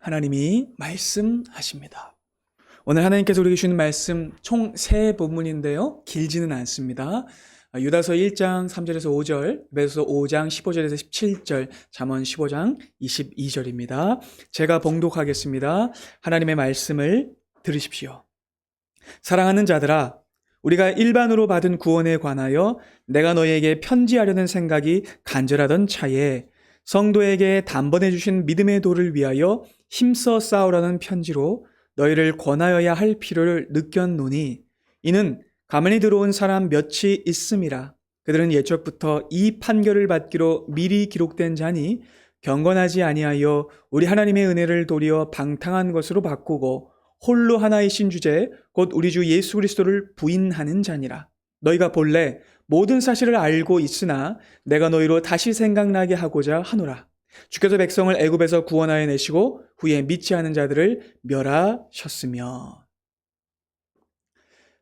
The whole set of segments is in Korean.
하나님이 말씀하십니다. 오늘 하나님께서 우리에게 주는 말씀 총 3부분인데요. 길지는 않습니다. 유다서 1장 3절에서 5절, 에베소서 5장 15절에서 17절, 잠언 15장 22절입니다. 제가 봉독하겠습니다. 하나님의 말씀을 들으십시오. 사랑하는 자들아, 우리가 일반으로 받은 구원에 관하여 내가 너희에게 편지하려는 생각이 간절하던 차에 성도에게 단번에 주신 믿음의 도를 위하여 힘써 싸우라는 편지로 너희를 권하여야 할 필요를 느꼈노니 이는 가만히 들어온 사람 몇이 있음이라. 그들은 예적부터 이 판결을 받기로 미리 기록된 자니 경건하지 아니하여 우리 하나님의 은혜를 도리어 방탕한 것으로 바꾸고 홀로 하나이신 주제 곧 우리 주 예수 그리스도를 부인하는 자니라. 너희가 본래 모든 사실을 알고 있으나 내가 너희로 다시 생각나게 하고자 하노라. 주께서 백성을 애굽에서 구원하여 내시고 후에 믿지 않은 자들을 멸하셨으며.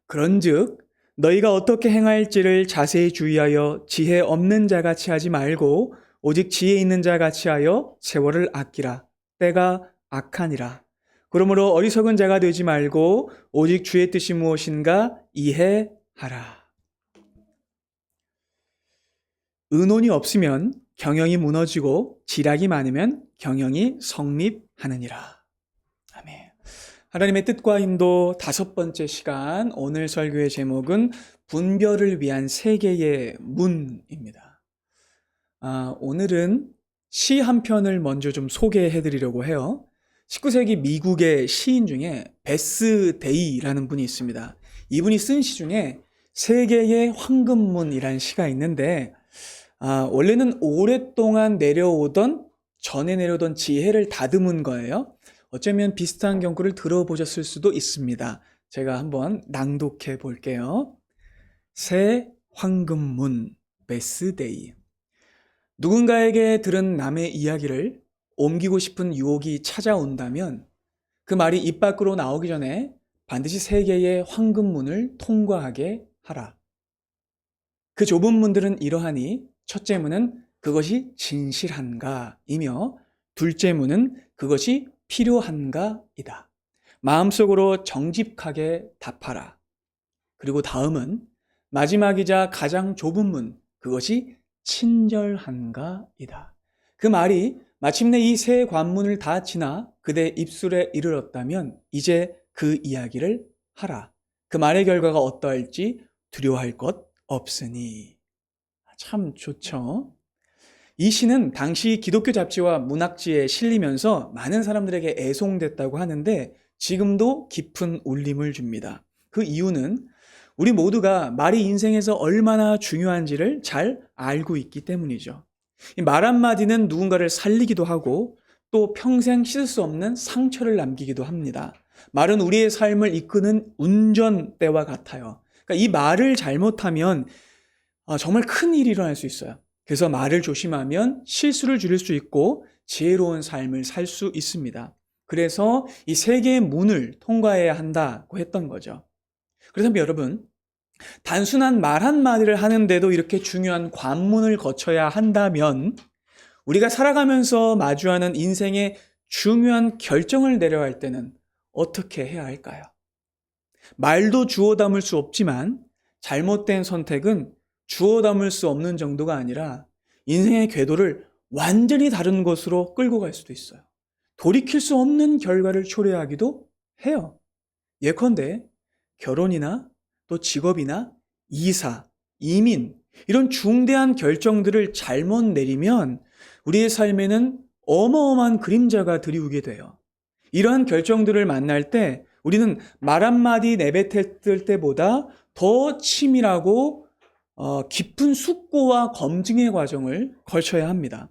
그런즉 너희가 어떻게 행할지를 자세히 주의하여 지혜 없는 자같이 하지 말고 오직 지혜 있는 자같이 하여 세월을 아끼라. 때가 악하니라. 그러므로 어리석은 자가 되지 말고 오직 주의 뜻이 무엇인가 이해하라. 의논이 없으면 경영이 무너지고 지략이 많으면 경영이 성립하느니라. 아멘. 하나님의 뜻과 인도 5번째 시간, 오늘 설교의 제목은 분별을 위한 세계의 문입니다. 오늘은 시 한 편을 먼저 좀 소개해 드리려고 해요. 19세기 미국의 시인 중에 베스 데이라는 분이 있습니다. 이분이 쓴 시 중에 세계의 황금문이라는 시가 있는데 원래는 오랫동안 전에 내려오던 지혜를 다듬은 거예요. 어쩌면 비슷한 경구를 들어보셨을 수도 있습니다. 제가 한번 낭독해 볼게요. 새 황금문, 베스데이. 누군가에게 들은 남의 이야기를 옮기고 싶은 유혹이 찾아온다면 그 말이 입 밖으로 나오기 전에 반드시 세계의 황금문을 통과하게 하라. 그 좁은 문들은 이러하니 첫째 문은 그것이 진실한가이며 둘째 문은 그것이 필요한가이다. 마음속으로 정직하게 답하라. 그리고 다음은 마지막이자 가장 좁은 문, 그것이 친절한가이다. 그 말이 마침내 이 세 관문을 다 지나 그대 입술에 이르렀다면 이제 그 이야기를 하라. 그 말의 결과가 어떠할지 두려워할 것 없으니. 참 좋죠. 이 시는 당시 기독교 잡지와 문학지에 실리면서 많은 사람들에게 애송됐다고 하는데 지금도 깊은 울림을 줍니다. 그 이유는 우리 모두가 말이 인생에서 얼마나 중요한지를 잘 알고 있기 때문이죠. 말 한마디는 누군가를 살리기도 하고 또 평생 씻을 수 없는 상처를 남기기도 합니다. 말은 우리의 삶을 이끄는 운전대와 같아요. 그러니까 이 말을 잘못하면 정말 큰 일이 일어날 수 있어요. 그래서 말을 조심하면 실수를 줄일 수 있고 지혜로운 삶을 살 수 있습니다. 그래서 이 세 개의 문을 통과해야 한다고 했던 거죠. 그래서 여러분, 단순한 말 한마디를 하는데도 이렇게 중요한 관문을 거쳐야 한다면 우리가 살아가면서 마주하는 인생의 중요한 결정을 내려야 할 때는 어떻게 해야 할까요? 말도 주워 담을 수 없지만 잘못된 선택은 주워 담을 수 없는 정도가 아니라 인생의 궤도를 완전히 다른 곳으로 끌고 갈 수도 있어요. 돌이킬 수 없는 결과를 초래하기도 해요. 예컨대 결혼이나 또 직업이나 이사, 이민 이런 중대한 결정들을 잘못 내리면 우리의 삶에는 어마어마한 그림자가 드리우게 돼요. 이러한 결정들을 만날 때 우리는 말 한마디 내뱉을 때보다 더 치밀하고 깊은 숙고와 검증의 과정을 거쳐야 합니다.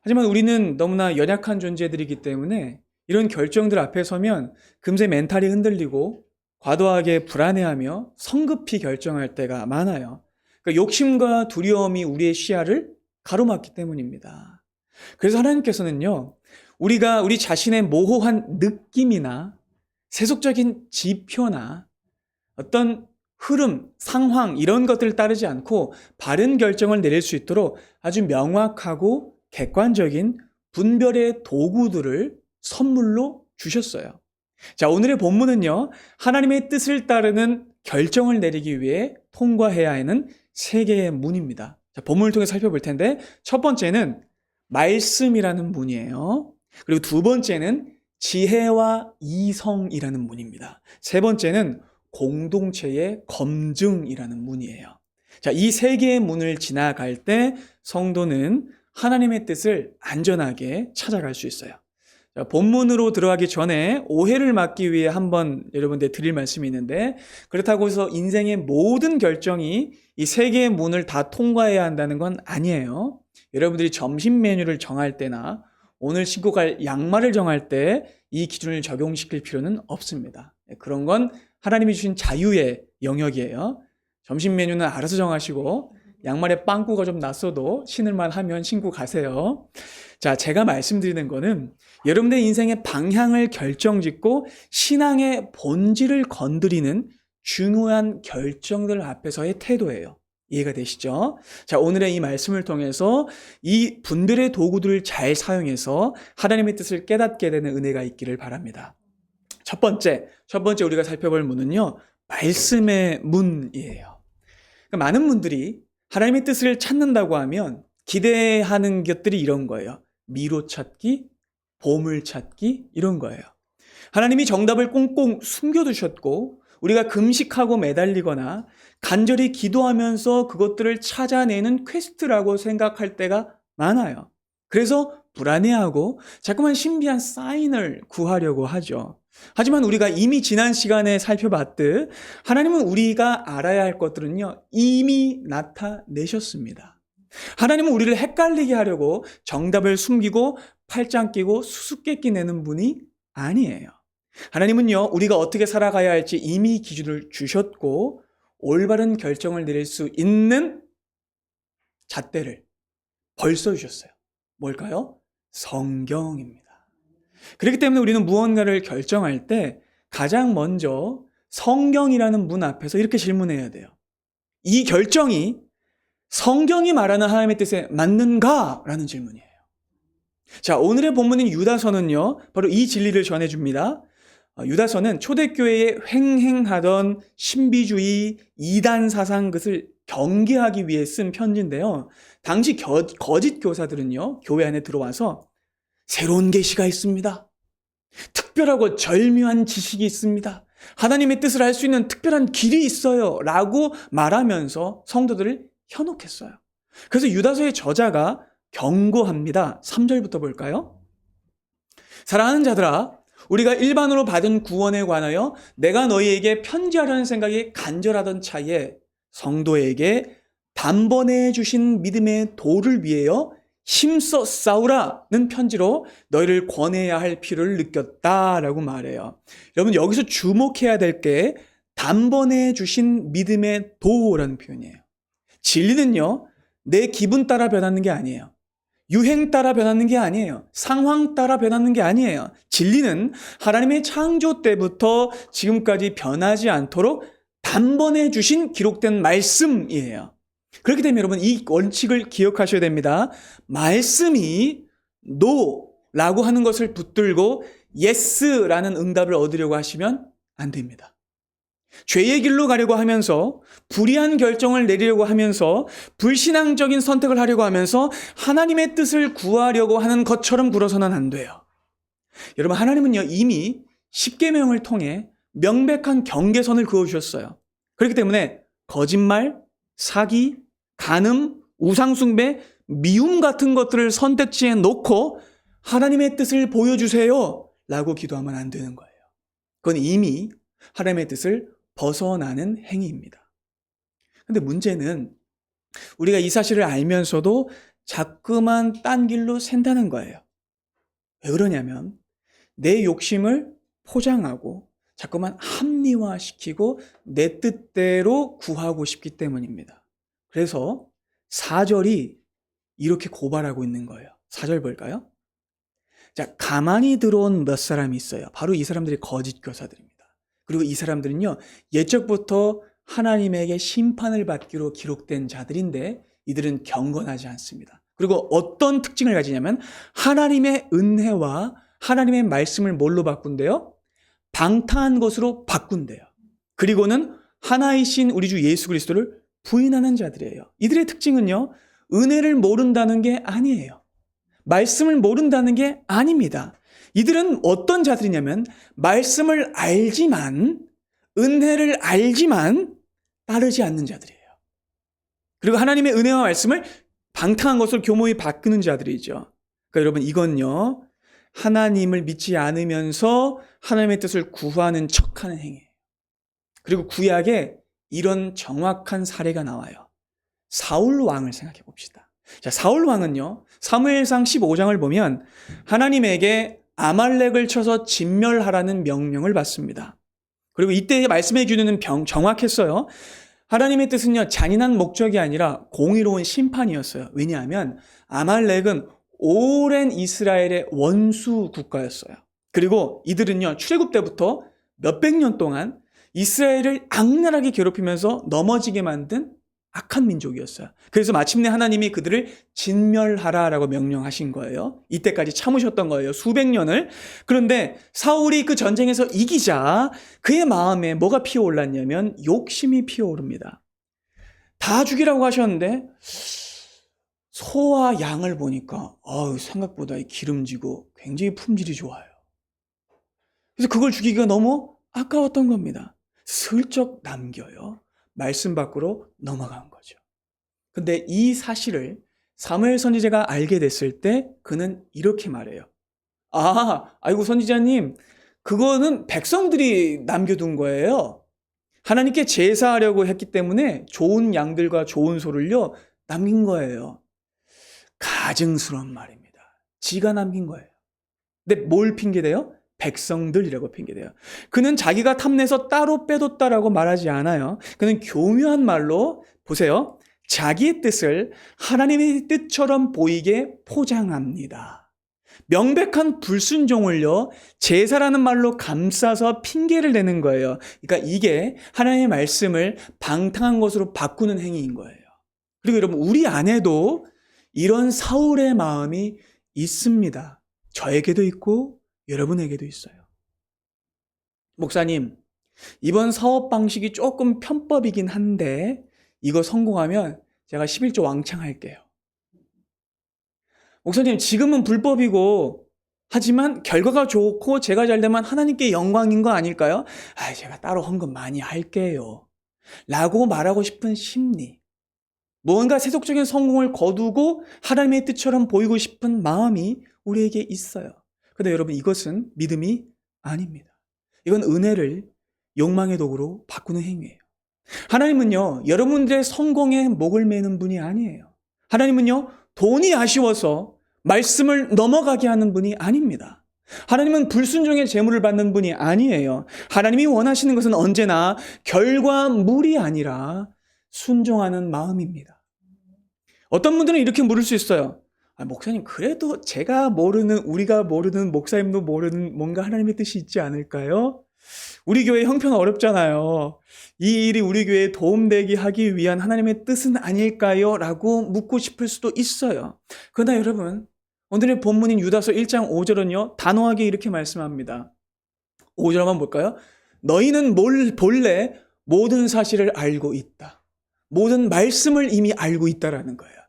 하지만 우리는 너무나 연약한 존재들이기 때문에 이런 결정들 앞에 서면 금세 멘탈이 흔들리고 과도하게 불안해하며 성급히 결정할 때가 많아요. 그러니까 욕심과 두려움이 우리의 시야를 가로막기 때문입니다. 그래서 하나님께서는요, 우리가 우리 자신의 모호한 느낌이나 세속적인 지표나 어떤 흐름, 상황 이런 것들을 따르지 않고 바른 결정을 내릴 수 있도록 아주 명확하고 객관적인 분별의 도구들을 선물로 주셨어요. 자, 오늘의 본문은요, 하나님의 뜻을 따르는 결정을 내리기 위해 통과해야 하는 세 개의 문입니다. 자, 본문을 통해 살펴볼 텐데, 첫 번째는 말씀이라는 문이에요. 그리고 두 번째는 지혜와 이성이라는 문입니다. 세 번째는 공동체의 검증이라는 문이에요. 자, 이 세 개의 문을 지나갈 때 성도는 하나님의 뜻을 안전하게 찾아갈 수 있어요. 자, 본문으로 들어가기 전에 오해를 막기 위해 한번 여러분들 드릴 말씀이 있는데, 그렇다고 해서 인생의 모든 결정이 이 세 개의 문을 다 통과해야 한다는 건 아니에요. 여러분들이 점심 메뉴를 정할 때나 오늘 신고 갈 양말을 정할 때 이 기준을 적용시킬 필요는 없습니다. 그런 건 하나님이 주신 자유의 영역이에요. 점심 메뉴는 알아서 정하시고 양말에 빵꾸가 좀 났어도 신을만 하면 신고 가세요. 자, 제가 말씀드리는 거는 여러분의 인생의 방향을 결정짓고 신앙의 본질을 건드리는 중요한 결정들 앞에서의 태도예요. 이해가 되시죠? 자, 오늘의 이 말씀을 통해서 이 분별의 도구들을 잘 사용해서 하나님의 뜻을 깨닫게 되는 은혜가 있기를 바랍니다. 첫 번째 우리가 살펴볼 문은요, 말씀의 문이에요. 그러니까 많은 분들이 하나님의 뜻을 찾는다고 하면 기대하는 것들이 이런 거예요. 미로 찾기, 보물 찾기, 이런 거예요. 하나님이 정답을 꽁꽁 숨겨두셨고 우리가 금식하고 매달리거나 간절히 기도하면서 그것들을 찾아내는 퀘스트라고 생각할 때가 많아요. 그래서 불안해하고 자꾸만 신비한 사인을 구하려고 하죠. 하지만 우리가 이미 지난 시간에 살펴봤듯 하나님은 우리가 알아야 할 것들은요, 이미 나타내셨습니다. 하나님은 우리를 헷갈리게 하려고 정답을 숨기고 팔짱 끼고 수수께끼 내는 분이 아니에요. 하나님은요, 우리가 어떻게 살아가야 할지 이미 기준을 주셨고 올바른 결정을 내릴 수 있는 잣대를 벌써 주셨어요. 뭘까요? 성경입니다. 그렇기 때문에 우리는 무언가를 결정할 때 가장 먼저 성경이라는 문 앞에서 이렇게 질문해야 돼요. 이 결정이 성경이 말하는 하나님의 뜻에 맞는가? 라는 질문이에요. 자, 오늘의 본문인 유다서는요, 바로 이 진리를 전해줍니다. 유다서는 초대교회에 횡행하던 신비주의, 이단 사상 것을 경계하기 위해 쓴 편지인데요. 당시 거짓 교사들은요, 교회 안에 들어와서 새로운 계시가 있습니다. 특별하고 절묘한 지식이 있습니다. 하나님의 뜻을 알 수 있는 특별한 길이 있어요. 라고 말하면서 성도들을 현혹했어요. 그래서 유다서의 저자가 경고합니다. 3절부터 볼까요? 사랑하는 자들아, 우리가 일반으로 받은 구원에 관하여 내가 너희에게 편지하려는 생각이 간절하던 차에 성도에게 단번에 주신 믿음의 도를 위하여 힘써 싸우라는 편지로 너희를 권해야 할 필요를 느꼈다라고 말해요. 여러분, 여기서 주목해야 될 게 단번에 주신 믿음의 도라는 표현이에요. 진리는요, 내 기분 따라 변하는 게 아니에요. 유행 따라 변하는 게 아니에요. 상황 따라 변하는 게 아니에요. 진리는 하나님의 창조 때부터 지금까지 변하지 않도록 단번에 주신 기록된 말씀이에요. 그렇기 때문에 여러분, 이 원칙을 기억하셔야 됩니다. 말씀이 no라고 하는 것을 붙들고 yes라는 응답을 얻으려고 하시면 안 됩니다. 죄의 길로 가려고 하면서 불의한 결정을 내리려고 하면서 불신앙적인 선택을 하려고 하면서 하나님의 뜻을 구하려고 하는 것처럼 굴어서는 안 돼요. 여러분, 하나님은요, 이미 십계명을 통해 명백한 경계선을 그어주셨어요. 그렇기 때문에 거짓말, 사기, 간음, 우상숭배, 미움 같은 것들을 선택지에 놓고 하나님의 뜻을 보여주세요 라고 기도하면 안 되는 거예요. 그건 이미 하나님의 뜻을 벗어나는 행위입니다. 근데 문제는 우리가 이 사실을 알면서도 자꾸만 딴 길로 샌다는 거예요. 왜 그러냐면 내 욕심을 포장하고 자꾸만 합리화시키고 내 뜻대로 구하고 싶기 때문입니다. 그래서 4절이 이렇게 고발하고 있는 거예요. 4절 볼까요? 자, 가만히 들어온 몇 사람이 있어요. 바로 이 사람들이 거짓 교사들입니다. 그리고 이 사람들은요, 옛적부터 하나님에게 심판을 받기로 기록된 자들인데 이들은 경건하지 않습니다. 그리고 어떤 특징을 가지냐면 하나님의 은혜와 하나님의 말씀을 뭘로 바꾼대요? 방탕한 것으로 바꾼대요. 그리고는 하나이신 우리 주 예수 그리스도를 부인하는 자들이에요. 이들의 특징은요, 은혜를 모른다는 게 아니에요. 말씀을 모른다는 게 아닙니다. 이들은 어떤 자들이냐면 말씀을 알지만, 은혜를 알지만 따르지 않는 자들이에요. 그리고 하나님의 은혜와 말씀을 방탕한 것으로 교모히 바꾸는 자들이죠. 그러니까 여러분, 이건요, 하나님을 믿지 않으면서 하나님의 뜻을 구하는 척하는 행위예요. 그리고 구약에 이런 정확한 사례가 나와요. 사울 왕을 생각해 봅시다. 자, 사울 왕은요, 사무엘상 15장을 보면 하나님에게 아말렉을 쳐서 진멸하라는 명령을 받습니다. 그리고 이때의 말씀의 기준은 정확했어요. 하나님의 뜻은요, 잔인한 목적이 아니라 공의로운 심판이었어요. 왜냐하면 아말렉은 오랜 이스라엘의 원수 국가였어요. 그리고 이들은요, 출애굽 때부터 몇백 년 동안 이스라엘을 악랄하게 괴롭히면서 넘어지게 만든 악한 민족이었어요. 그래서 마침내 하나님이 그들을 진멸하라라고 명령하신 거예요. 이때까지 참으셨던 거예요. 수백 년을. 그런데 사울이 그 전쟁에서 이기자 그의 마음에 뭐가 피어올랐냐면 욕심이 피어오릅니다. 다 죽이라고 하셨는데 소와 양을 보니까 생각보다 기름지고 굉장히 품질이 좋아요. 그래서 그걸 죽이기가 너무 아까웠던 겁니다. 슬쩍 남겨요. 말씀 밖으로 넘어간 거죠. 근데 이 사실을 사무엘 선지자가 알게 됐을 때 그는 이렇게 말해요. 아이고 선지자님, 그거는 백성들이 남겨둔 거예요. 하나님께 제사하려고 했기 때문에 좋은 양들과 좋은 소를요 남긴 거예요. 가증스러운 말입니다. 지가 남긴 거예요. 근데 뭘 핑계대요? 백성들이라고 핑계대요. 그는 자기가 탐내서 따로 빼뒀다라고 말하지 않아요. 그는 교묘한 말로 보세요. 자기의 뜻을 하나님의 뜻처럼 보이게 포장합니다. 명백한 불순종을요, 제사라는 말로 감싸서 핑계를 대는 거예요. 그러니까 이게 하나님의 말씀을 방탕한 것으로 바꾸는 행위인 거예요. 그리고 여러분, 우리 안에도 이런 사울의 마음이 있습니다. 저에게도 있고 여러분에게도 있어요. 목사님, 이번 사업 방식이 조금 편법이긴 한데 이거 성공하면 제가 11조 왕창 할게요. 목사님, 지금은 불법이고 하지만 결과가 좋고 제가 잘 되면 하나님께 영광인 거 아닐까요? 제가 따로 헌금 많이 할게요. 라고 말하고 싶은 심리. 무언가 세속적인 성공을 거두고 하나님의 뜻처럼 보이고 싶은 마음이 우리에게 있어요. 그런데 여러분, 이것은 믿음이 아닙니다. 이건 은혜를 욕망의 도구로 바꾸는 행위예요. 하나님은요, 여러분들의 성공에 목을 매는 분이 아니에요. 하나님은요, 돈이 아쉬워서 말씀을 넘어가게 하는 분이 아닙니다. 하나님은 불순종의 재물을 받는 분이 아니에요. 하나님이 원하시는 것은 언제나 결과물이 아니라 순종하는 마음입니다. 어떤 분들은 이렇게 물을 수 있어요. 목사님, 그래도 우리가 모르는, 목사님도 모르는 뭔가 하나님의 뜻이 있지 않을까요? 우리 교회 형편 어렵잖아요. 이 일이 우리 교회에 도움되게 하기 위한 하나님의 뜻은 아닐까요? 라고 묻고 싶을 수도 있어요. 그러나 여러분, 오늘의 본문인 유다서 1장 5절은요, 단호하게 이렇게 말씀합니다. 5절 한번 볼까요? 너희는 본래 모든 사실을 알고 있다. 모든 말씀을 이미 알고 있다라는 거예요.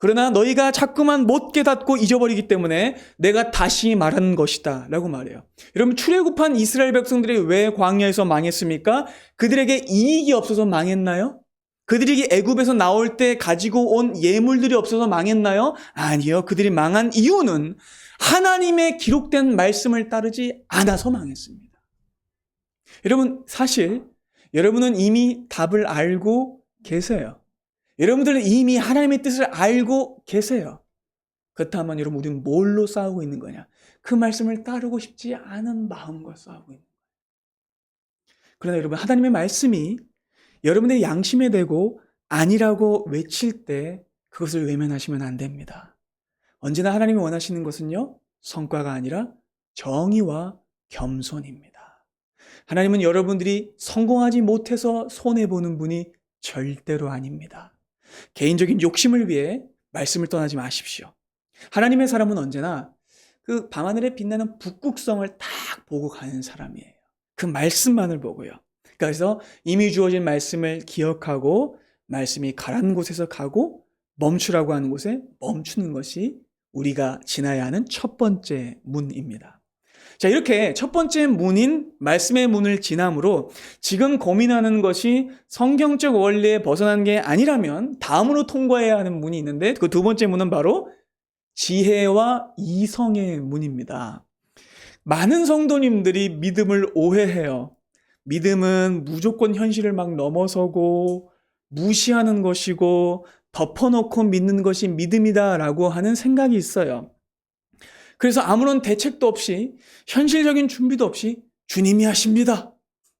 그러나 너희가 자꾸만 못 깨닫고 잊어버리기 때문에 내가 다시 말한 것이다 라고 말해요. 여러분, 출애굽한 이스라엘 백성들이 왜 광야에서 망했습니까? 그들에게 이익이 없어서 망했나요? 그들이 애굽에서 나올 때 가지고 온 예물들이 없어서 망했나요? 아니요. 그들이 망한 이유는 하나님의 기록된 말씀을 따르지 않아서 망했습니다. 여러분, 사실 여러분은 이미 답을 알고 계세요. 여러분들은 이미 하나님의 뜻을 알고 계세요. 그렇다면 여러분, 우리는 뭘로 싸우고 있는 거냐? 그 말씀을 따르고 싶지 않은 마음과 싸우고 있는 거예요. 그러나 여러분, 하나님의 말씀이 여러분의 양심에 대고 아니라고 외칠 때 그것을 외면하시면 안 됩니다. 언제나 하나님이 원하시는 것은요, 성과가 아니라 정의와 겸손입니다. 하나님은 여러분들이 성공하지 못해서 손해보는 분이 절대로 아닙니다. 개인적인 욕심을 위해 말씀을 떠나지 마십시오. 하나님의 사람은 언제나 그 밤하늘에 빛나는 북극성을 딱 보고 가는 사람이에요. 그 말씀만을 보고요. 그래서 이미 주어진 말씀을 기억하고 말씀이 가라는 곳에서 가고 멈추라고 하는 곳에 멈추는 것이 우리가 지나야 하는 첫 번째 문입니다. 자, 이렇게 첫 번째 문인 말씀의 문을 지남으로 지금 고민하는 것이 성경적 원리에 벗어난 게 아니라면 다음으로 통과해야 하는 문이 있는데 그 두 번째 문은 바로 지혜와 이성의 문입니다. 많은 성도님들이 믿음을 오해해요. 믿음은 무조건 현실을 막 넘어서고 무시하는 것이고 덮어놓고 믿는 것이 믿음이다라고 하는 생각이 있어요. 그래서 아무런 대책도 없이 현실적인 준비도 없이 주님이 하십니다.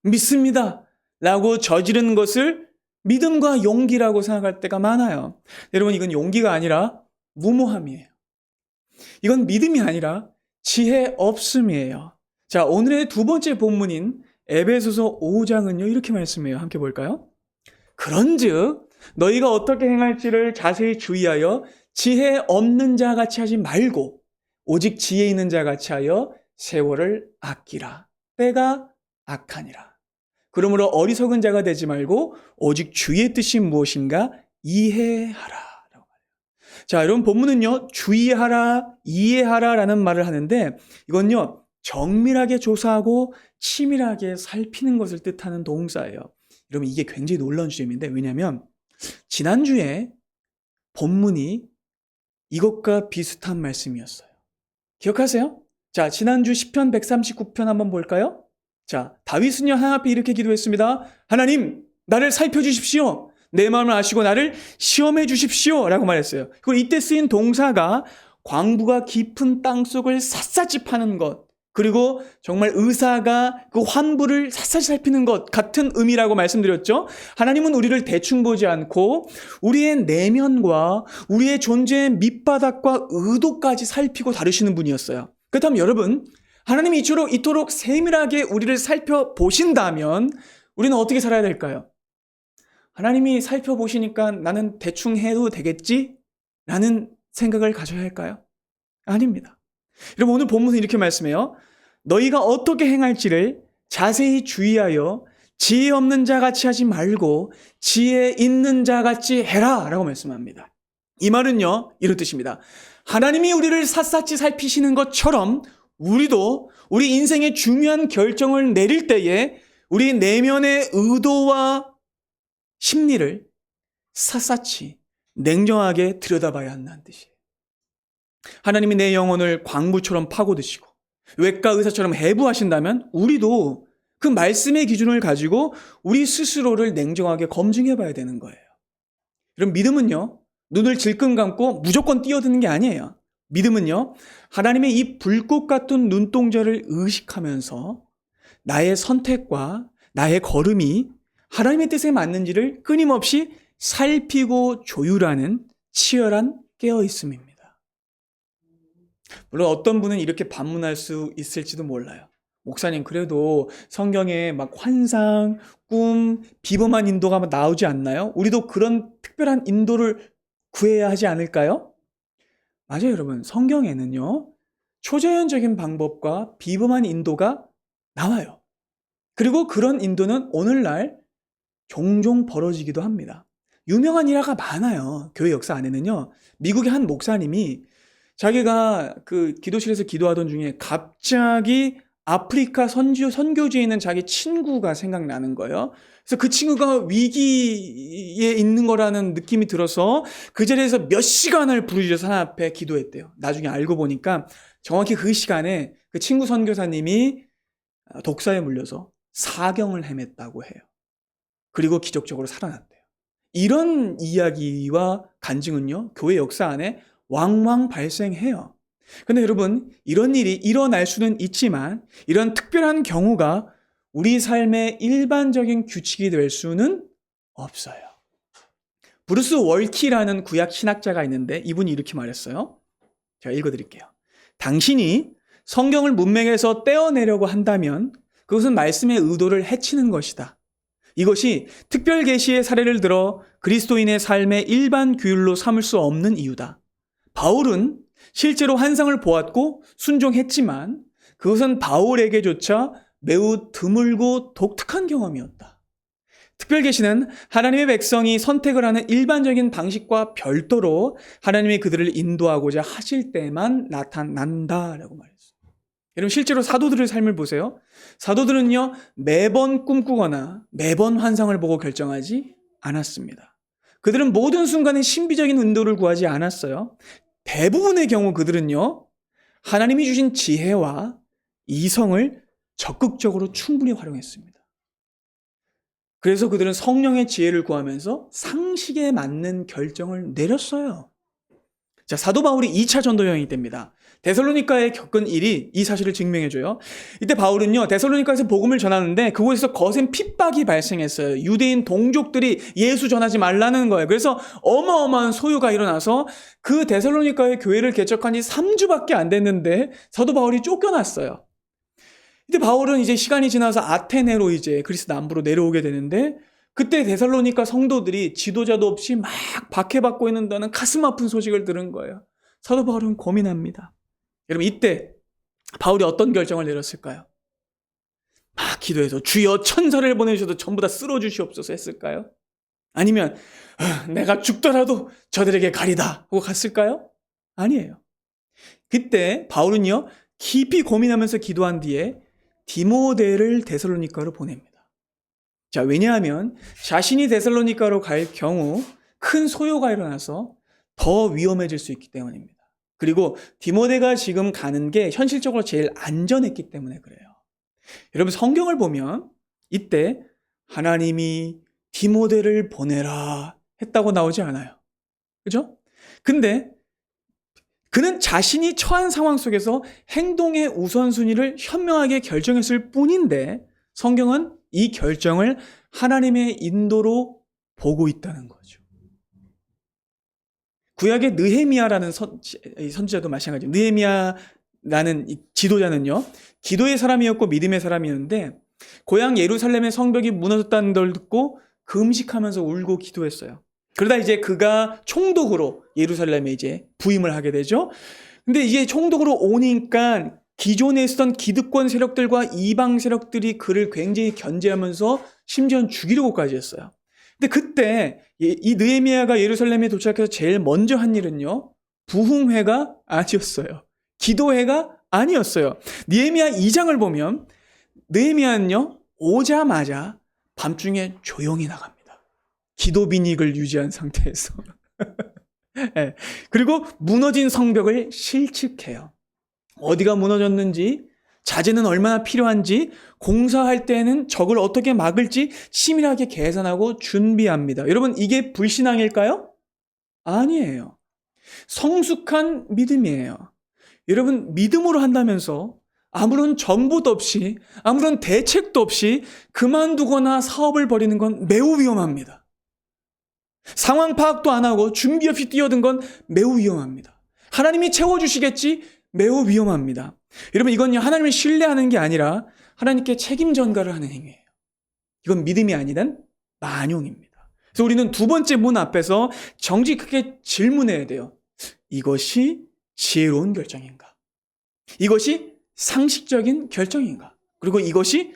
믿습니다. 라고 저지르는 것을 믿음과 용기라고 생각할 때가 많아요. 여러분, 이건 용기가 아니라 무모함이에요. 이건 믿음이 아니라 지혜 없음이에요. 자, 오늘의 두 번째 본문인 에베소서 5장은요, 이렇게 말씀해요. 함께 볼까요? 그런즉 너희가 어떻게 행할지를 자세히 주의하여 지혜 없는 자 같이 하지 말고 오직 지혜 있는 자 같이 하여 세월을 아끼라. 때가 악하니라. 그러므로 어리석은 자가 되지 말고 오직 주의 뜻이 무엇인가 이해하라. 자, 여러분 본문은요, 주의하라, 이해하라 라는 말을 하는데 이건요, 정밀하게 조사하고 치밀하게 살피는 것을 뜻하는 동사예요. 여러분, 이게 굉장히 놀라운 주제인데 왜냐하면 지난주에 본문이 이것과 비슷한 말씀이었어요. 기억하세요? 자, 지난주 시편 139편 한번 볼까요? 자, 다윗은요, 하나님 앞에 이렇게 기도했습니다. 하나님, 나를 살펴주십시오. 내 마음을 아시고 나를 시험해 주십시오. 라고 말했어요. 그리고 이때 쓰인 동사가 광부가 깊은 땅속을 샅샅이 파는 것, 그리고 정말 의사가 그 환부를 샅샅이 살피는 것 같은 의미라고 말씀드렸죠. 하나님은 우리를 대충 보지 않고 우리의 내면과 우리의 존재의 밑바닥과 의도까지 살피고 다루시는 분이었어요. 그렇다면 여러분, 하나님이 이토록 세밀하게 우리를 살펴보신다면 우리는 어떻게 살아야 될까요? 하나님이 살펴보시니까 나는 대충 해도 되겠지? 라는 생각을 가져야 할까요? 아닙니다. 여러분, 오늘 본문은 이렇게 말씀해요. 너희가 어떻게 행할지를 자세히 주의하여 지혜 없는 자 같이 하지 말고 지혜 있는 자 같이 해라 라고 말씀합니다. 이 말은요, 이런 뜻입니다. 하나님이 우리를 샅샅이 살피시는 것처럼 우리도 우리 인생의 중요한 결정을 내릴 때에 우리 내면의 의도와 심리를 샅샅이 냉정하게 들여다봐야 한다는 뜻이에요. 하나님이 내 영혼을 광부처럼 파고드시고 외과 의사처럼 해부하신다면 우리도 그 말씀의 기준을 가지고 우리 스스로를 냉정하게 검증해 봐야 되는 거예요. 그럼 믿음은요, 눈을 질끈 감고 무조건 뛰어드는 게 아니에요. 믿음은요, 하나님의 이 불꽃 같은 눈동자를 의식하면서 나의 선택과 나의 걸음이 하나님의 뜻에 맞는지를 끊임없이 살피고 조율하는 치열한 깨어있음입니다. 물론 어떤 분은 이렇게 반문할 수 있을지도 몰라요. 목사님, 그래도 성경에 막 환상, 꿈, 비범한 인도가 나오지 않나요? 우리도 그런 특별한 인도를 구해야 하지 않을까요? 맞아요, 여러분. 성경에는요, 초자연적인 방법과 비범한 인도가 나와요. 그리고 그런 인도는 오늘날 종종 벌어지기도 합니다. 유명한 일화가 많아요. 교회 역사 안에는요. 미국의 한 목사님이 자기가 그 기도실에서 기도하던 중에 갑자기 아프리카 선교지에 있는 자기 친구가 생각나는 거예요. 그래서 그 친구가 위기에 있는 거라는 느낌이 들어서 그 자리에서 몇 시간을 부르짖어서 하나님 앞에 기도했대요. 나중에 알고 보니까 정확히 그 시간에 그 친구 선교사님이 독사에 물려서 사경을 헤맸다고 해요. 그리고 기적적으로 살아났대요. 이런 이야기와 간증은요, 교회 역사 안에 왕왕 발생해요. 그런데 여러분, 이런 일이 일어날 수는 있지만 이런 특별한 경우가 우리 삶의 일반적인 규칙이 될 수는 없어요. 브루스 월키라는 구약 신학자가 있는데 이분이 이렇게 말했어요. 제가 읽어드릴게요. 당신이 성경을 문맥에서 떼어내려고 한다면 그것은 말씀의 의도를 해치는 것이다. 이것이 특별 계시의 사례를 들어 그리스도인의 삶의 일반 규율로 삼을 수 없는 이유다. 바울은 실제로 환상을 보았고 순종했지만 그것은 바울에게조차 매우 드물고 독특한 경험이었다. 특별계시는 하나님의 백성이 선택을 하는 일반적인 방식과 별도로 하나님이 그들을 인도하고자 하실 때만 나타난다라고 말했어요. 여러분 실제로 사도들의 삶을 보세요. 사도들은요 매번 꿈꾸거나 매번 환상을 보고 결정하지 않았습니다. 그들은 모든 순간에 신비적인 인도를 구하지 않았어요. 대부분의 경우 그들은요 하나님이 주신 지혜와 이성을 적극적으로 충분히 활용했습니다. 그래서 그들은 성령의 지혜를 구하면서 상식에 맞는 결정을 내렸어요. 자, 사도 바울이 2차 전도 여행이 됩니다. 데살로니가에 겪은 일이 이 사실을 증명해줘요. 이때 바울은요, 데살로니가에서 복음을 전하는데 그곳에서 거센 핍박이 발생했어요. 유대인 동족들이 예수 전하지 말라는 거예요. 그래서 어마어마한 소요가 일어나서 그 데살로니가의 교회를 개척한 지 3주밖에 안 됐는데 사도 바울이 쫓겨났어요. 이때 바울은 이제 시간이 지나서 아테네로 이제 그리스 남부로 내려오게 되는데 그때 데살로니가 성도들이 지도자도 없이 막 박해받고 있는다는 가슴 아픈 소식을 들은 거예요. 사도 바울은 고민합니다. 여러분 이때 바울이 어떤 결정을 내렸을까요? 막 기도해서 주여 천사를 보내주셔도 전부 다 쓸어주시옵소서 했을까요? 아니면 내가 죽더라도 저들에게 가리다 하고 갔을까요? 아니에요. 그때 바울은요 깊이 고민하면서 기도한 뒤에 디모데를 데살로니가로 보냅니다. 자, 왜냐하면 자신이 데살로니가로 갈 경우 큰 소요가 일어나서 더 위험해질 수 있기 때문입니다. 그리고 디모데가 지금 가는 게 현실적으로 제일 안전했기 때문에 그래요. 여러분 성경을 보면 이때 하나님이 디모데를 보내라 했다고 나오지 않아요. 그죠? 근데 그는 자신이 처한 상황 속에서 행동의 우선순위를 현명하게 결정했을 뿐인데 성경은 이 결정을 하나님의 인도로 보고 있다는 거죠. 구약의 느헤미야라는 선지자도 마찬가지예요. 느헤미야라는 지도자는요. 기도의 사람이었고 믿음의 사람이었는데 고향 예루살렘의 성벽이 무너졌다는 걸 듣고 금식하면서 울고 기도했어요. 그러다 이제 그가 총독으로 예루살렘에 이제 부임을 하게 되죠. 근데 이제 총독으로 오니까 기존에 있었던 기득권 세력들과 이방 세력들이 그를 굉장히 견제하면서 심지어는 죽이려고까지 했어요. 근데 그때 이 느헤미야가 예루살렘에 도착해서 제일 먼저 한 일은요. 부흥회가 아니었어요. 기도회가 아니었어요. 느헤미야 2장을 보면 느헤미야는요. 오자마자 밤중에 조용히 나갑니다. 기도 빈익을 유지한 상태에서. 네. 그리고 무너진 성벽을 실측해요. 어디가 무너졌는지, 자재는 얼마나 필요한지, 공사할 때는 적을 어떻게 막을지 치밀하게 계산하고 준비합니다. 여러분, 이게 불신앙일까요? 아니에요. 성숙한 믿음이에요. 여러분, 믿음으로 한다면서 아무런 정보도 없이, 아무런 대책도 없이 그만두거나 사업을 벌이는 건 매우 위험합니다. 상황 파악도 안 하고 준비 없이 뛰어든 건 매우 위험합니다. 하나님이 채워주시겠지? 매우 위험합니다. 여러분 이건요 하나님을 신뢰하는 게 아니라 하나님께 책임 전가를 하는 행위예요. 이건 믿음이 아니란 만용입니다. 그래서 우리는 두 번째 문 앞에서 정직하게 질문해야 돼요. 이것이 지혜로운 결정인가? 이것이 상식적인 결정인가? 그리고 이것이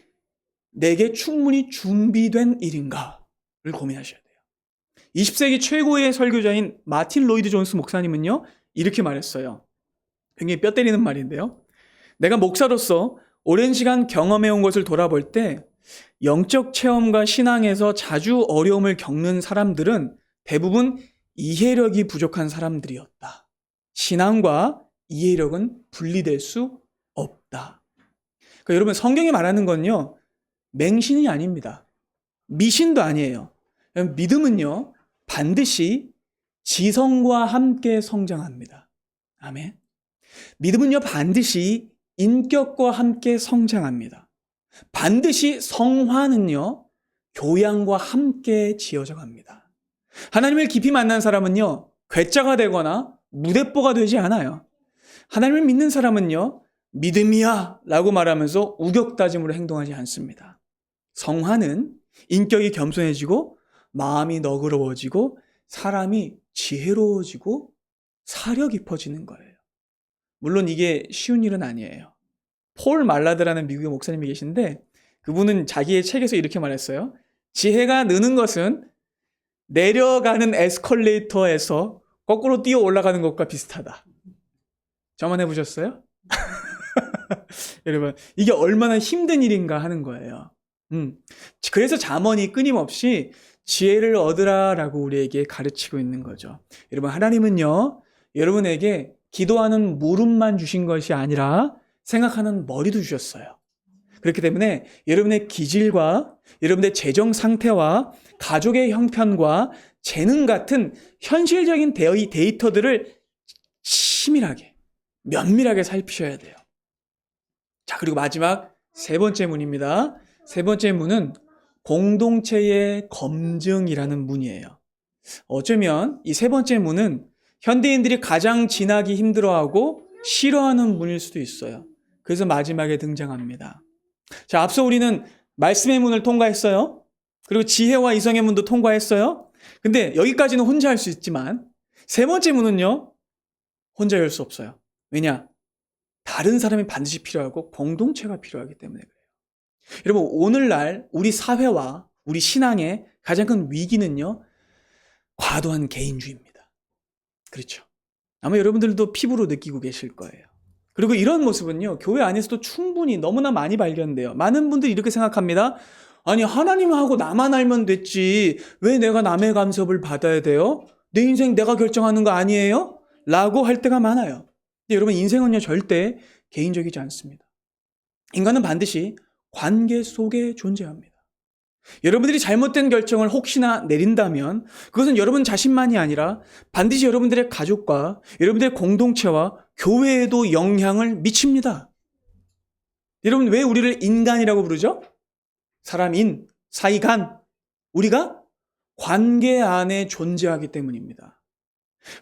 내게 충분히 준비된 일인가를 고민하셔야 돼요. 20세기 최고의 설교자인 마틴 로이드 존스 목사님은요 이렇게 말했어요. 굉장히 뼈 때리는 말인데요. 내가 목사로서 오랜 시간 경험해온 것을 돌아볼 때 영적 체험과 신앙에서 자주 어려움을 겪는 사람들은 대부분 이해력이 부족한 사람들이었다. 신앙과 이해력은 분리될 수 없다. 그러니까 여러분 성경이 말하는 건요. 맹신이 아닙니다. 미신도 아니에요. 믿음은요. 반드시 지성과 함께 성장합니다. 아멘. 믿음은요 반드시 인격과 함께 성장합니다. 반드시 성화는요 교양과 함께 지어져 갑니다. 하나님을 깊이 만난 사람은요 괴짜가 되거나 무대뽀가 되지 않아요. 하나님을 믿는 사람은요 믿음이야 라고 말하면서 우격다짐으로 행동하지 않습니다. 성화는 인격이 겸손해지고 마음이 너그러워지고 사람이 지혜로워지고 사려 깊어지는 거예요. 물론 이게 쉬운 일은 아니에요. 폴 말라드라는 미국의 목사님이 계신데 그분은 자기의 책에서 이렇게 말했어요. 지혜가 느는 것은 내려가는 에스컬레이터에서 거꾸로 뛰어 올라가는 것과 비슷하다. 저만 해보셨어요? 여러분, 이게 얼마나 힘든 일인가 하는 거예요. 그래서 잠언이 끊임없이 지혜를 얻으라라고 우리에게 가르치고 있는 거죠. 여러분, 하나님은요, 여러분에게 기도하는 물음만 주신 것이 아니라 생각하는 머리도 주셨어요. 그렇기 때문에 여러분의 기질과 여러분의 재정 상태와 가족의 형편과 재능 같은 현실적인 데이터들을 치밀하게, 면밀하게 살피셔야 돼요. 자, 그리고 마지막 세 번째 문입니다. 세 번째 문은 공동체의 검증이라는 문이에요. 어쩌면 이 세 번째 문은 현대인들이 가장 지나기 힘들어하고 싫어하는 문일 수도 있어요. 그래서 마지막에 등장합니다. 자, 앞서 우리는 말씀의 문을 통과했어요. 그리고 지혜와 이성의 문도 통과했어요. 근데 여기까지는 혼자 할 수 있지만 세 번째 문은요, 혼자 열 수 없어요. 왜냐? 다른 사람이 반드시 필요하고 공동체가 필요하기 때문에 그래요. 여러분, 오늘날 우리 사회와 우리 신앙의 가장 큰 위기는요, 과도한 개인주의입니다. 그렇죠. 아마 여러분들도 피부로 느끼고 계실 거예요. 그리고 이런 모습은요, 교회 안에서도 충분히 너무나 많이 발견돼요. 많은 분들이 이렇게 생각합니다. 아니, 하나님하고 나만 알면 됐지. 왜 내가 남의 간섭을 받아야 돼요? 내 인생 내가 결정하는 거 아니에요? 라고 할 때가 많아요. 근데 여러분, 인생은요, 절대 개인적이지 않습니다. 인간은 반드시 관계 속에 존재합니다. 여러분들이 잘못된 결정을 혹시나 내린다면 그것은 여러분 자신만이 아니라 반드시 여러분들의 가족과 여러분들의 공동체와 교회에도 영향을 미칩니다. 여러분, 왜 우리를 인간이라고 부르죠? 사람인, 사이간. 우리가 관계 안에 존재하기 때문입니다.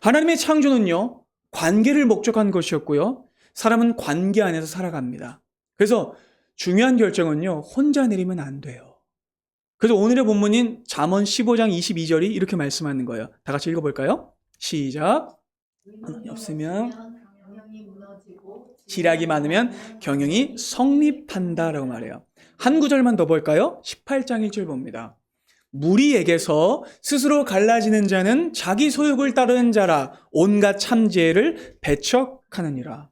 하나님의 창조는요, 관계를 목적한 것이었고요. 사람은 관계 안에서 살아갑니다. 그래서 중요한 결정은요, 혼자 내리면 안 돼요. 그래서 오늘의 본문인 잠언 15장 22절이 이렇게 말씀하는 거예요. 다 같이 읽어볼까요? 시작. 하나님 없으면 지략이 많으면 경영이 성립한다라고 말해요. 한 구절만 더 볼까요? 18장 1절 봅니다. 무리에게서 스스로 갈라지는 자는 자기 소욕을 따르는 자라 온갖 참지혜를 배척하느니라.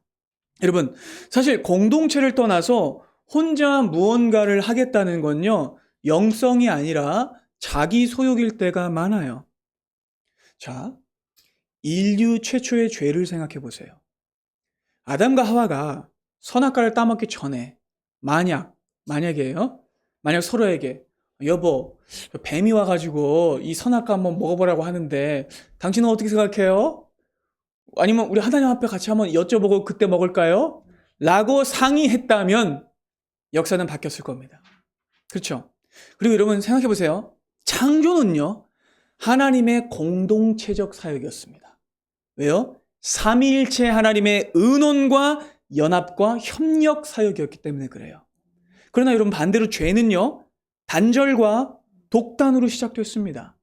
여러분, 사실 공동체를 떠나서 혼자 무언가를 하겠다는 건요, 영성이 아니라 자기 소욕일 때가 많아요. 자, 인류 최초의 죄를 생각해 보세요. 아담과 하와가 선악과를 따먹기 전에 만약에요. 만약 서로에게 여보, 뱀이 와가지고 이 선악과 한번 먹어보라고 하는데 당신은 어떻게 생각해요? 아니면 우리 하나님 앞에 같이 한번 여쭤보고 그때 먹을까요? 라고 상의했다면 역사는 바뀌었을 겁니다. 그렇죠? 그리고 여러분 생각해 보세요. 창조는요, 하나님의 공동체적 사역이었습니다. 왜요? 삼위일체 하나님의 의논과 연합과 협력 사역이었기 때문에 그래요. 그러나 여러분, 반대로 죄는요, 단절과 독단으로 시작됐습니다.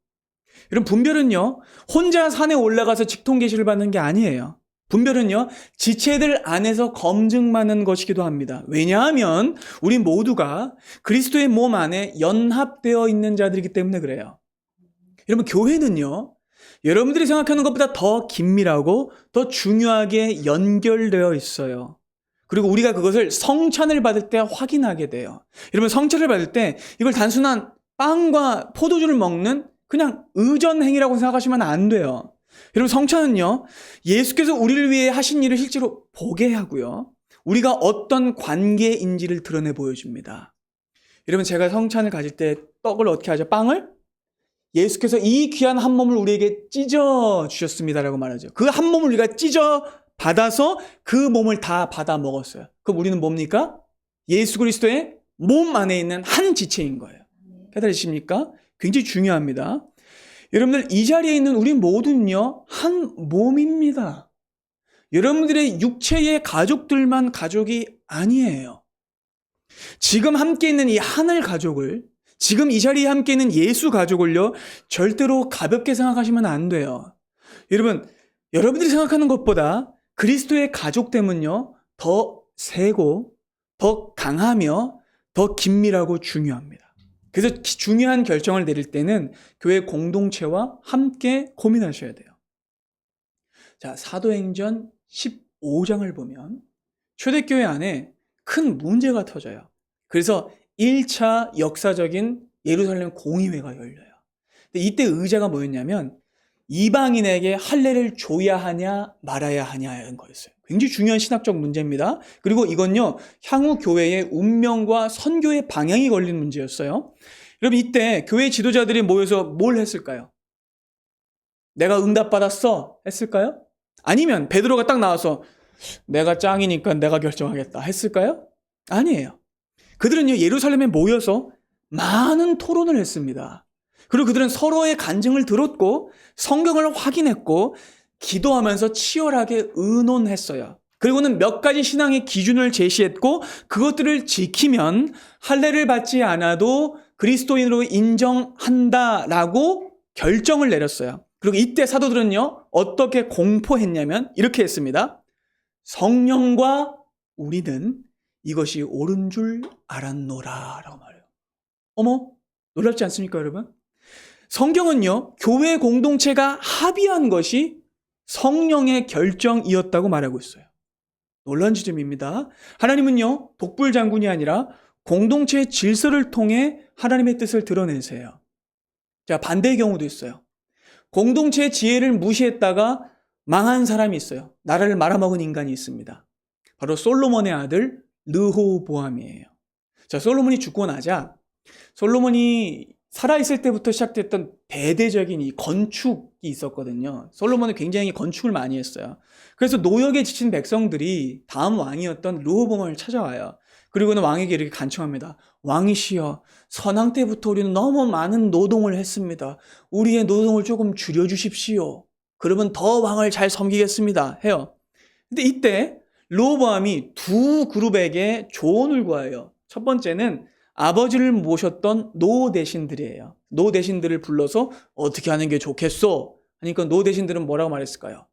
여러분, 분별은요, 혼자 산에 올라가서 직통계시를 받는 게 아니에요. 분별은요, 지체들 안에서 검증받는 것이기도 합니다. 왜냐하면 우리 모두가 그리스도의 몸 안에 연합되어 있는 자들이기 때문에 그래요. 여러분, 교회는요, 여러분들이 생각하는 것보다 더 긴밀하고 더 중요하게 연결되어 있어요. 그리고 우리가 그것을 성찬을 받을 때 확인하게 돼요. 여러분, 성찬을 받을 때 이걸 단순한 빵과 포도주를 먹는 그냥 의전행위라고 생각하시면 안 돼요. 여러분, 성찬은요, 예수께서 우리를 위해 하신 일을 실제로 보게 하고요, 우리가 어떤 관계인지를 드러내 보여줍니다. 여러분, 제가 성찬을 가질 때 떡을 어떻게 하죠? 빵을? 예수께서 이 귀한 한 몸을 우리에게 찢어 주셨습니다라고 말하죠. 그 한 몸을 우리가 찢어 받아서 그 몸을 다 받아 먹었어요. 그럼 우리는 뭡니까? 예수 그리스도의 몸 안에 있는 한 지체인 거예요. 깨달으십니까? 굉장히 중요합니다. 여러분들, 이 자리에 있는 우리 모두는요, 한 몸입니다. 여러분들의 육체의 가족들만 가족이 아니에요. 지금 함께 있는 이 하늘 가족을, 지금 이 자리에 함께 있는 예수 가족을요, 절대로 가볍게 생각하시면 안 돼요. 여러분, 여러분들이 생각하는 것보다 그리스도의 가족됨은요, 더 세고, 더 강하며, 더 긴밀하고 중요합니다. 그래서 중요한 결정을 내릴 때는 교회 공동체와 함께 고민하셔야 돼요. 자, 사도행전 15장을 보면 초대교회 안에 큰 문제가 터져요. 그래서 1차 역사적인 예루살렘 공의회가 열려요. 근데 이때 의제가 뭐였냐면 이방인에게 할례를 줘야 하냐 말아야 하냐는 거였어요. 굉장히 중요한 신학적 문제입니다. 그리고 이건요, 향후 교회의 운명과 선교의 방향이 걸린 문제였어요. 여러분, 이때 교회 지도자들이 모여서 뭘 했을까요? 내가 응답받았어 했을까요? 아니면 베드로가 딱 나와서 내가 짱이니까 내가 결정하겠다 했을까요? 아니에요. 그들은요, 예루살렘에 모여서 많은 토론을 했습니다. 그리고 그들은 서로의 간증을 들었고 성경을 확인했고 기도하면서 치열하게 의논했어요. 그리고는 몇 가지 신앙의 기준을 제시했고 그것들을 지키면 할례를 받지 않아도 그리스도인으로 인정한다라고 결정을 내렸어요. 그리고 이때 사도들은요, 어떻게 공포했냐면 이렇게 했습니다. 성령과 우리는 이것이 옳은 줄 알았노라 라고 말해요. 어머, 놀랍지 않습니까, 여러분? 성경은요, 교회 공동체가 합의한 것이 성령의 결정이었다고 말하고 있어요. 놀라운 지점입니다. 하나님은요, 독불장군이 아니라 공동체의 질서를 통해 하나님의 뜻을 드러내세요. 자, 반대의 경우도 있어요. 공동체의 지혜를 무시했다가 망한 사람이 있어요. 나라를 말아먹은 인간이 있습니다. 바로 솔로몬의 아들 르호보암이에요. 자, 솔로몬이 죽고 나자 솔로몬이 살아있을 때부터 시작됐던 대대적인 이 건축이 있었거든요. 솔로몬은 굉장히 건축을 많이 했어요. 그래서 노역에 지친 백성들이 다음 왕이었던 르호보암을 찾아와요. 그리고는 왕에게 이렇게 간청합니다. 왕이시여, 선왕 때부터 우리는 너무 많은 노동을 했습니다. 우리의 노동을 조금 줄여주십시오. 그러면 더 왕을 잘 섬기겠습니다. 해요. 근데 이때 르호보암이 두 그룹에게 조언을 구해요. 첫 번째는 아버지를 모셨던 노 대신들이에요. 노 대신들을 불러서 어떻게 하는 게 좋겠소? 하니까 노 대신들은 뭐라고 말했을까요?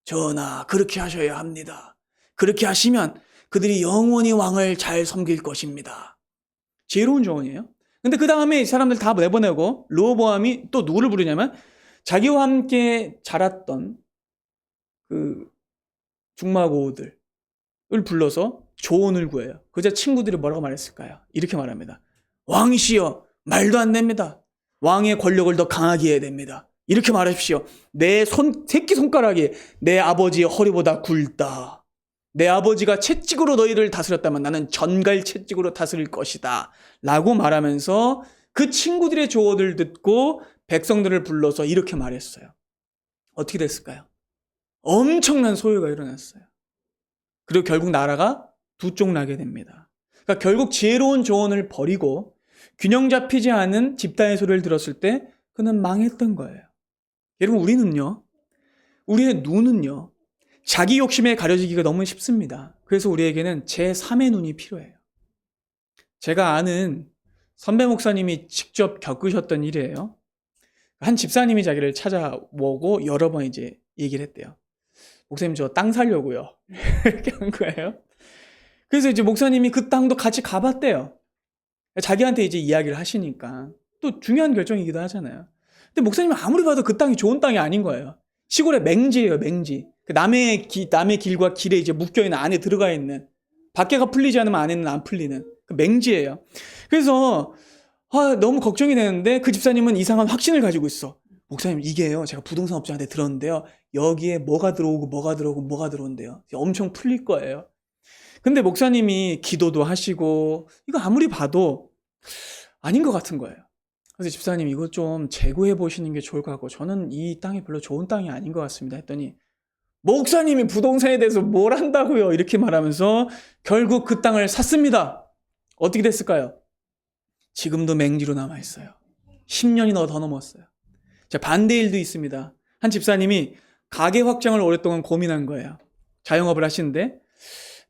전하, 그렇게 하셔야 합니다. 그렇게 하시면 그들이 영원히 왕을 잘 섬길 것입니다. 지혜로운 조언이에요. 근데 그 다음에 이 사람들 다 내보내고 르호보암이 또 누구를 부르냐면 자기와 함께 자랐던 그 중마고우들을 불러서 조언을 구해요. 그자 친구들이 뭐라고 말했을까요? 이렇게 말합니다. 왕이시여, 말도 안 됩니다. 왕의 권력을 더 강하게 해야 됩니다. 이렇게 말하십시오. 내 새끼손가락이 내 아버지의 허리보다 굵다. 내 아버지가 채찍으로 너희를 다스렸다면 나는 전갈 채찍으로 다스릴 것이다. 라고 말하면서 그 친구들의 조언을 듣고 백성들을 불러서 이렇게 말했어요. 어떻게 됐을까요? 엄청난 소요가 일어났어요. 그리고 결국 나라가 두 쪽 나게 됩니다. 그러니까 결국 지혜로운 조언을 버리고 균형 잡히지 않은 집단의 소리를 들었을 때 그는 망했던 거예요. 여러분, 우리의 눈은요, 자기 욕심에 가려지기가 너무 쉽습니다. 그래서 우리에게는 제3의 눈이 필요해요. 제가 아는 선배 목사님이 직접 겪으셨던 일이에요. 한 집사님이 자기를 찾아오고 여러 번 이제 얘기를 했대요. 목사님, 저 땅 사려고요. 이렇게 한 거예요. 그래서 이제 목사님이 그 땅도 같이 가봤대요. 자기한테 이제 이야기를 하시니까 또 중요한 결정이기도 하잖아요. 근데 목사님은 아무리 봐도 그 땅이 좋은 땅이 아닌 거예요. 시골의 맹지예요, 맹지. 남의 길과 길에 이제 묶여있는, 안에 들어가 있는, 밖에가 풀리지 않으면 안에는 안 풀리는 그 맹지예요. 그래서 너무 걱정이 되는데 그 집사님은 이상한 확신을 가지고 있어. 목사님, 이게요, 제가 부동산 업자한테 들었는데요, 여기에 뭐가 들어오고 뭐가 들어오고 뭐가 들어온대요. 엄청 풀릴 거예요. 근데 목사님이 기도도 하시고 이거 아무리 봐도 아닌 것 같은 거예요. 그래서 집사님, 이거 좀 재고해 보시는 게 좋을 것 같고 저는 이 땅이 별로 좋은 땅이 아닌 것 같습니다 했더니, 목사님이 부동산에 대해서 뭘 한다고요? 이렇게 말하면서 결국 그 땅을 샀습니다. 어떻게 됐을까요? 지금도 맹지로 남아있어요. 10년이 더 넘었어요. 자, 반대일도 있습니다. 한 집사님이 가게 확장을 오랫동안 고민한 거예요. 자영업을 하시는데,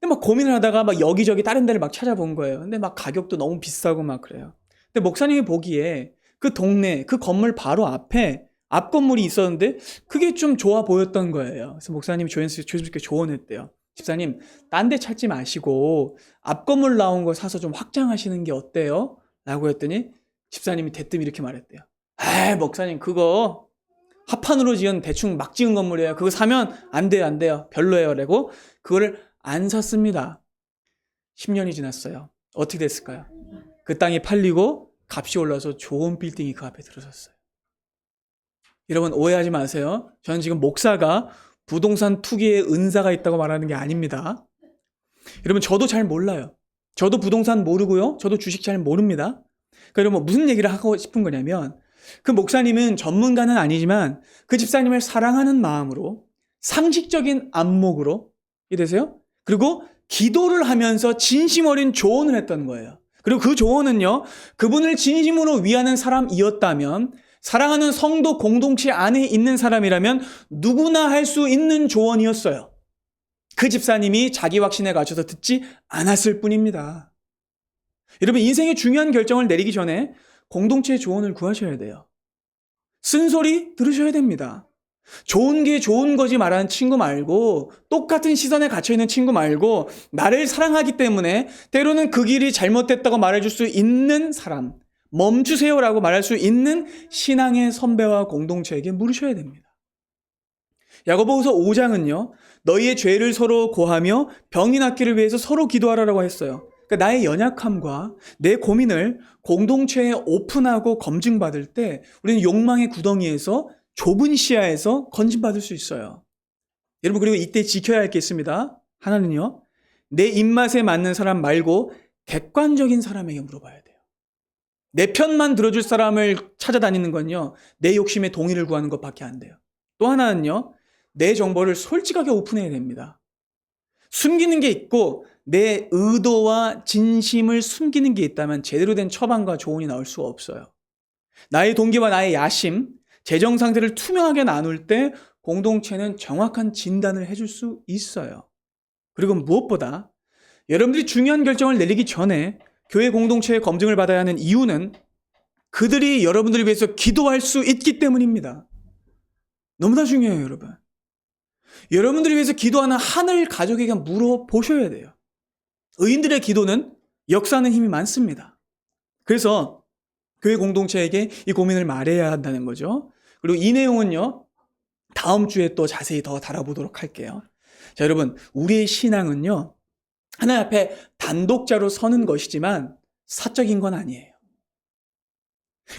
근데 막 고민을 하다가 막 여기저기 다른 데를 막 찾아본 거예요. 근데 막 가격도 너무 비싸고 막 그래요. 근데 목사님이 보기에 그 동네, 그 건물 바로 앞에 앞 건물이 있었는데 그게 좀 좋아 보였던 거예요. 그래서 목사님이 조심스럽게 조언했대요. 집사님, 딴 데 찾지 마시고 앞 건물 나온 거 사서 좀 확장하시는 게 어때요? 라고 했더니 집사님이 대뜸 이렇게 말했대요. 에이, 목사님, 그거 합판으로 지은 대충 막 지은 건물이에요. 그거 사면 안 돼요, 안 돼요. 별로예요. 라고 그거를 안 샀습니다. 10년이 지났어요. 어떻게 됐을까요? 그 땅이 팔리고 값이 올라서 좋은 빌딩이 그 앞에 들어섰어요. 여러분, 오해하지 마세요. 저는 지금 목사가 부동산 투기에 은사가 있다고 말하는 게 아닙니다. 여러분, 저도 잘 몰라요. 저도 부동산 모르고요. 저도 주식 잘 모릅니다. 그러니까 여러분, 무슨 얘기를 하고 싶은 거냐면 그 목사님은 전문가는 아니지만 그 집사님을 사랑하는 마음으로 상식적인 안목으로 이해되세요? 그리고 기도를 하면서 진심 어린 조언을 했던 거예요. 그리고 그 조언은요, 그분을 진심으로 위하는 사람이었다면, 사랑하는 성도 공동체 안에 있는 사람이라면 누구나 할 수 있는 조언이었어요. 그 집사님이 자기 확신에 갇혀서 듣지 않았을 뿐입니다. 여러분, 인생의 중요한 결정을 내리기 전에 공동체의 조언을 구하셔야 돼요. 쓴소리 들으셔야 됩니다. 좋은 게 좋은 거지 말하는 친구 말고, 똑같은 시선에 갇혀있는 친구 말고, 나를 사랑하기 때문에 때로는 그 길이 잘못됐다고 말해줄 수 있는 사람, 멈추세요라고 말할 수 있는 신앙의 선배와 공동체에게 물으셔야 됩니다. 야고보서 5장은요, 너희의 죄를 서로 고하며 병이 낫기를 위해서 서로 기도하라라고 했어요. 그러니까 나의 연약함과 내 고민을 공동체에 오픈하고 검증받을 때 우리는 욕망의 구덩이에서 좁은 시야에서 건진받을 수 있어요. 여러분, 그리고 이때 지켜야 할 게 있습니다. 하나는요, 내 입맛에 맞는 사람 말고 객관적인 사람에게 물어봐야 돼요. 내 편만 들어줄 사람을 찾아다니는 건요, 내 욕심에 동의를 구하는 것밖에 안 돼요. 또 하나는요, 내 정보를 솔직하게 오픈해야 됩니다. 숨기는 게 있고 내 의도와 진심을 숨기는 게 있다면 제대로 된 처방과 조언이 나올 수가 없어요. 나의 동기와 나의 야심, 재정 상태를 투명하게 나눌 때 공동체는 정확한 진단을 해줄 수 있어요. 그리고 무엇보다 여러분들이 중요한 결정을 내리기 전에 교회 공동체의 검증을 받아야 하는 이유는 그들이 여러분들을 위해서 기도할 수 있기 때문입니다. 너무나 중요해요, 여러분. 여러분들을 위해서 기도하는 하늘 가족에게 물어보셔야 돼요. 의인들의 기도는 역사하는 힘이 많습니다. 그래서 교회 공동체에게 이 고민을 말해야 한다는 거죠. 그리고 이 내용은요, 다음 주에 또 자세히 더 다뤄보도록 할게요. 자, 여러분, 우리의 신앙은요, 하나님 앞에 단독자로 서는 것이지만 사적인 건 아니에요.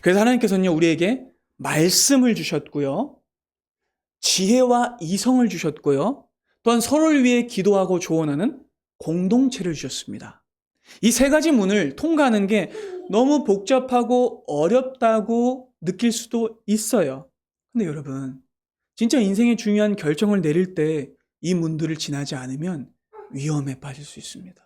그래서 하나님께서는요, 우리에게 말씀을 주셨고요, 지혜와 이성을 주셨고요, 또한 서로를 위해 기도하고 조언하는 공동체를 주셨습니다. 이 세 가지 문을 통과하는 게 너무 복잡하고 어렵다고 느낄 수도 있어요. 근데 여러분, 진짜 인생의 중요한 결정을 내릴 때 이 문들을 지나지 않으면 위험에 빠질 수 있습니다.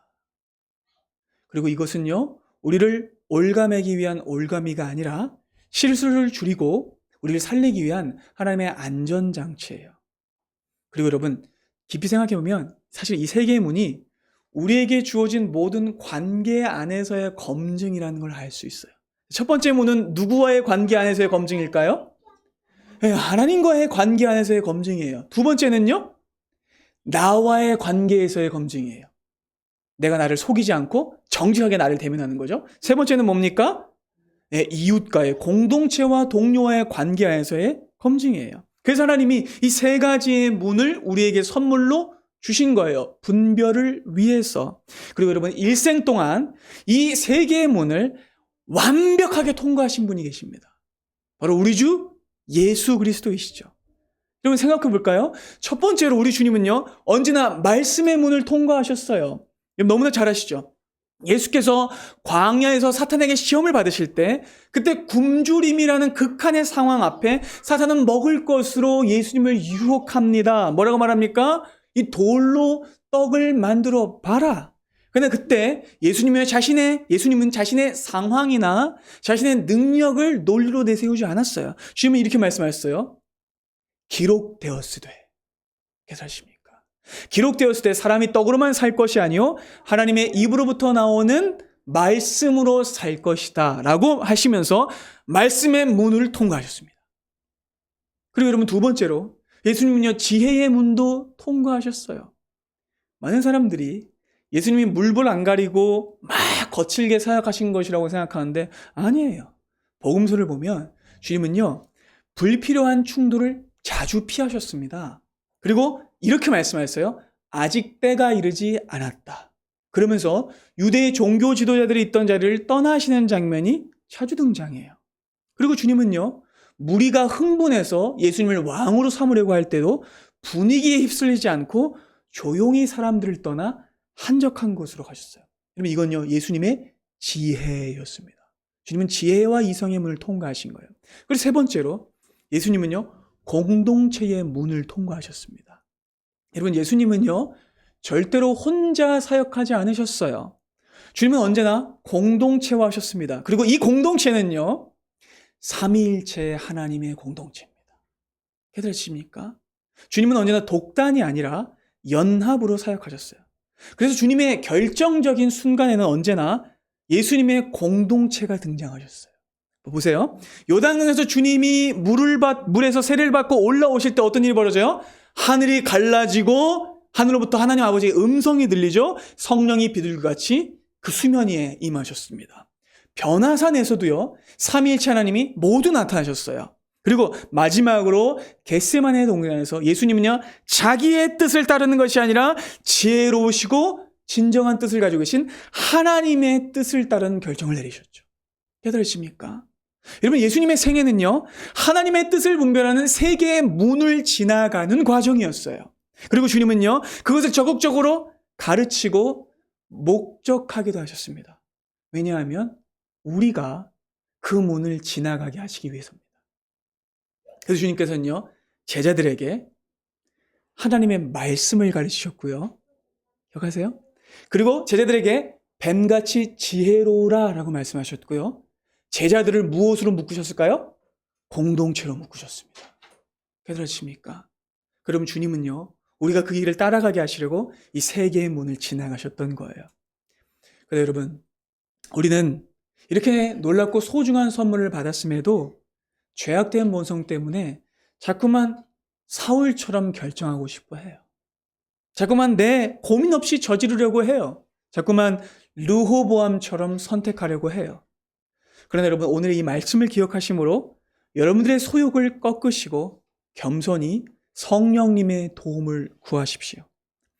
그리고 이것은요, 우리를 올가매기 위한 올가미가 아니라 실수를 줄이고 우리를 살리기 위한 하나님의 안전장치예요. 그리고 여러분, 깊이 생각해보면 사실 이 세 개의 문이 우리에게 주어진 모든 관계 안에서의 검증이라는 걸 알 수 있어요. 첫 번째 문은 누구와의 관계 안에서의 검증일까요? 네, 하나님과의 관계 안에서의 검증이에요. 두 번째는요, 나와의 관계에서의 검증이에요. 내가 나를 속이지 않고 정직하게 나를 대면하는 거죠. 세 번째는 뭡니까? 네, 이웃과의, 공동체와 동료와의 관계 안에서의 검증이에요. 그래서 하나님이 이 세 가지의 문을 우리에게 선물로 주신 거예요. 분별을 위해서. 그리고 여러분, 일생 동안 이 세 개의 문을 완벽하게 통과하신 분이 계십니다. 바로 우리 주 예수 그리스도이시죠. 여러분, 생각해 볼까요? 첫 번째로 우리 주님은요, 언제나 말씀의 문을 통과하셨어요. 너무나 잘 아시죠? 예수께서 광야에서 사탄에게 시험을 받으실 때, 그때 굶주림이라는 극한의 상황 앞에 사탄은 먹을 것으로 예수님을 유혹합니다. 뭐라고 말합니까? 이 돌로 떡을 만들어 봐라. 근데 그때 예수님은 자신의 상황이나 자신의 능력을 논리로 내세우지 않았어요. 주님은 이렇게 말씀하셨어요. 기록되었으되. 그래서 하십니까? 기록되었을 때 사람이 떡으로만 살 것이 아니요 하나님의 입으로부터 나오는 말씀으로 살 것이다 라고 하시면서 말씀의 문을 통과하셨습니다. 그리고 여러분 두 번째로 예수님은요, 지혜의 문도 통과하셨어요. 많은 사람들이 예수님이 물불 안 가리고 막 거칠게 사역하신 것이라고 생각하는데 아니에요. 복음서를 보면 주님은요, 불필요한 충돌을 자주 피하셨습니다. 그리고 이렇게 말씀하셨어요. 아직 때가 이르지 않았다. 그러면서 유대의 종교 지도자들이 있던 자리를 떠나시는 장면이 자주 등장해요. 그리고 주님은요, 무리가 흥분해서 예수님을 왕으로 삼으려고 할 때도 분위기에 휩쓸리지 않고 조용히 사람들을 떠나 한적한 곳으로 가셨어요. 여러분, 이건요, 예수님의 지혜였습니다. 주님은 지혜와 이성의 문을 통과하신 거예요. 그리고 세 번째로 예수님은요, 공동체의 문을 통과하셨습니다. 여러분, 예수님은요, 절대로 혼자 사역하지 않으셨어요. 주님은 언제나 공동체와 하셨습니다. 그리고 이 공동체는요, 삼위일체 하나님의 공동체입니다. 깨달으십니까? 주님은 언제나 독단이 아니라 연합으로 사역하셨어요. 그래서 주님의 결정적인 순간에는 언제나 예수님의 공동체가 등장하셨어요. 보세요. 요단강에서 주님이 물에서 세례를 받고 올라오실 때 어떤 일이 벌어져요? 하늘이 갈라지고 하늘로부터 하나님 아버지의 음성이 들리죠. 성령이 비둘기같이 그 수면 위에 임하셨습니다. 변화산에서도요, 삼위일체 하나님이 모두 나타나셨어요. 그리고 마지막으로 겟세마네 동산에서 예수님은요, 자기의 뜻을 따르는 것이 아니라 지혜로우시고 진정한 뜻을 가지고 계신 하나님의 뜻을 따르는 결정을 내리셨죠. 깨달으십니까? 여러분, 예수님의 생애는요, 하나님의 뜻을 분별하는 세계의 문을 지나가는 과정이었어요. 그리고 주님은요, 그것을 적극적으로 가르치고 목적하기도 하셨습니다. 왜냐하면 우리가 그 문을 지나가게 하시기 위해서입니다. 그래서 주님께서는요, 제자들에게 하나님의 말씀을 가르치셨고요. 기억하세요? 그리고 제자들에게 뱀같이 지혜로우라 라고 말씀하셨고요. 제자들을 무엇으로 묶으셨을까요? 공동체로 묶으셨습니다. 깨달으십니까? 그럼 주님은요, 우리가 그 길을 따라가게 하시려고 이 세계의 문을 지나가셨던 거예요. 그래서 여러분, 우리는 이렇게 놀랍고 소중한 선물을 받았음에도 죄악된 본성 때문에 자꾸만 사울처럼 결정하고 싶어 해요. 자꾸만 내 고민 없이 저지르려고 해요. 자꾸만 르호보암처럼 선택하려고 해요. 그러나 여러분, 오늘 이 말씀을 기억하심으로 여러분들의 소욕을 꺾으시고 겸손히 성령님의 도움을 구하십시오.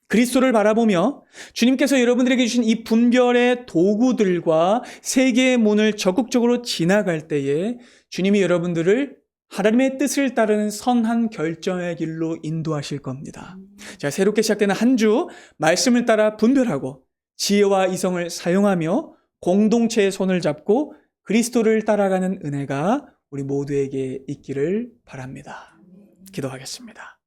그리스도를 바라보며 주님께서 여러분들에게 주신 이 분별의 도구들과 세계의 문을 적극적으로 지나갈 때에 주님이 여러분들을 하나님의 뜻을 따르는 선한 결정의 길로 인도하실 겁니다. 자, 새롭게 시작되는 한 주 말씀을 따라 분별하고 지혜와 이성을 사용하며 공동체의 손을 잡고 그리스도를 따라가는 은혜가 우리 모두에게 있기를 바랍니다. 기도하겠습니다.